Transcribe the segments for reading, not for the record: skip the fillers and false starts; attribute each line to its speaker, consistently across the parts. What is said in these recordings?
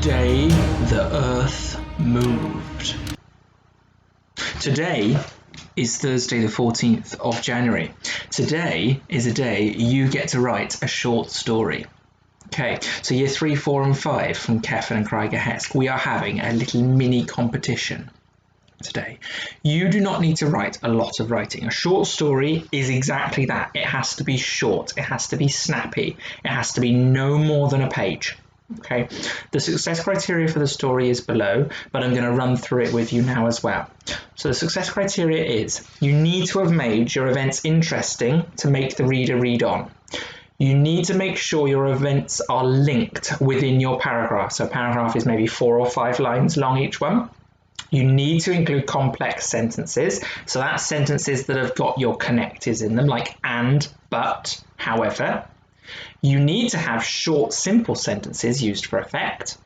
Speaker 1: day the earth moved. Today is Thursday the 14th of January. Today is a day you get to write a short story. Okay, so year 3, 4 and 5 from Kefan and Craiger Hesk, we are having a little mini competition today. You do not need to write a lot of writing. A short story is exactly that. It has to be short, it has to be snappy, it has to be no more than a page. Okay, the success criteria for the story is below, but I'm going to run through it with you now as well. So the success criteria is you need to have made your events interesting to make the reader read on. You need to make sure your events are linked within your paragraph. So a paragraph is maybe 4 or 5 lines long each one. You need to include complex sentences. So that's sentences that have got your connectors in them, like and, but, however. You need to have short, simple sentences used for effect.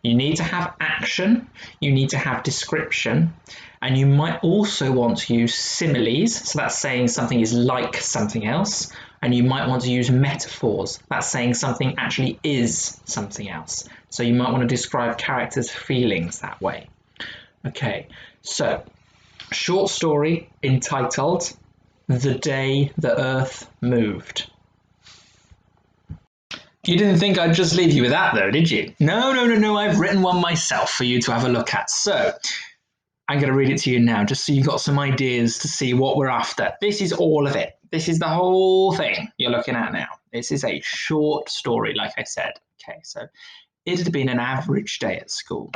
Speaker 1: You need to have action. You need to have description. And you might also want to use similes. So that's saying something is like something else. And you might want to use metaphors. That's saying something actually is something else. So you might want to describe characters' feelings that way. Okay, so short story entitled The Day the Earth Moved. You didn't think I'd just leave you with that though, did you? No, I've written one myself for you to have a look at. So I'm going to read it to you now, just so you got some ideas to see what we're after. This is all of it. This is the whole thing you're looking at now. This is a short story, like I said. Okay, so it had been an average day at school.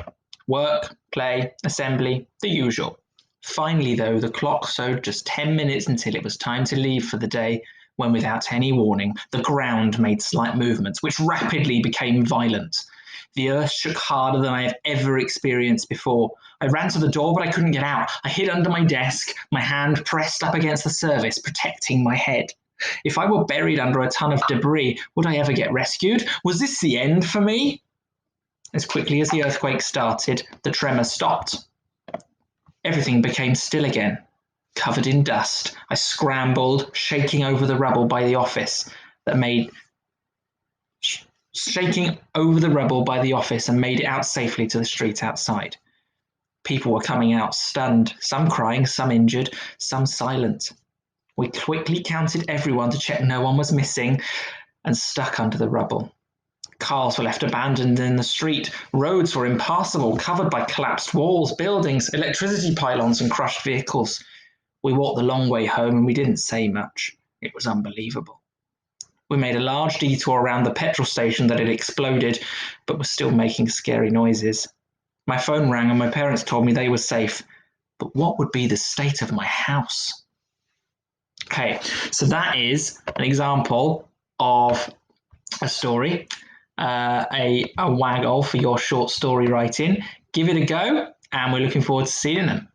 Speaker 1: Work, play, assembly, the usual. Finally, though, the clock showed just 10 minutes until it was time to leave for the day, when without any warning, the ground made slight movements, which rapidly became violent. The earth shook harder than I have ever experienced before. I ran to the door, but I couldn't get out. I hid under my desk, my hand pressed up against the surface, protecting my head. If I were buried under a ton of debris, would I ever get rescued? Was this the end for me? As quickly as the earthquake started, the tremor stopped. Everything became still again. Covered in dust, I scrambled, shaking over the rubble by the office and made it out safely to the street outside. People were coming out stunned, some crying, some injured, some silent. We quickly counted everyone to check no one was missing and stuck under the rubble. Cars were left abandoned in the street. Roads were impassable, covered by collapsed walls, buildings, electricity pylons and crushed vehicles. We walked the long way home and we didn't say much. It was unbelievable. We made a large detour around the petrol station that had exploded, but was still making scary noises. My phone rang and my parents told me they were safe. But what would be the state of my house? Okay, so that is an example of a story, a waggle for your short story writing. Give it a go, and we're looking forward to seeing them.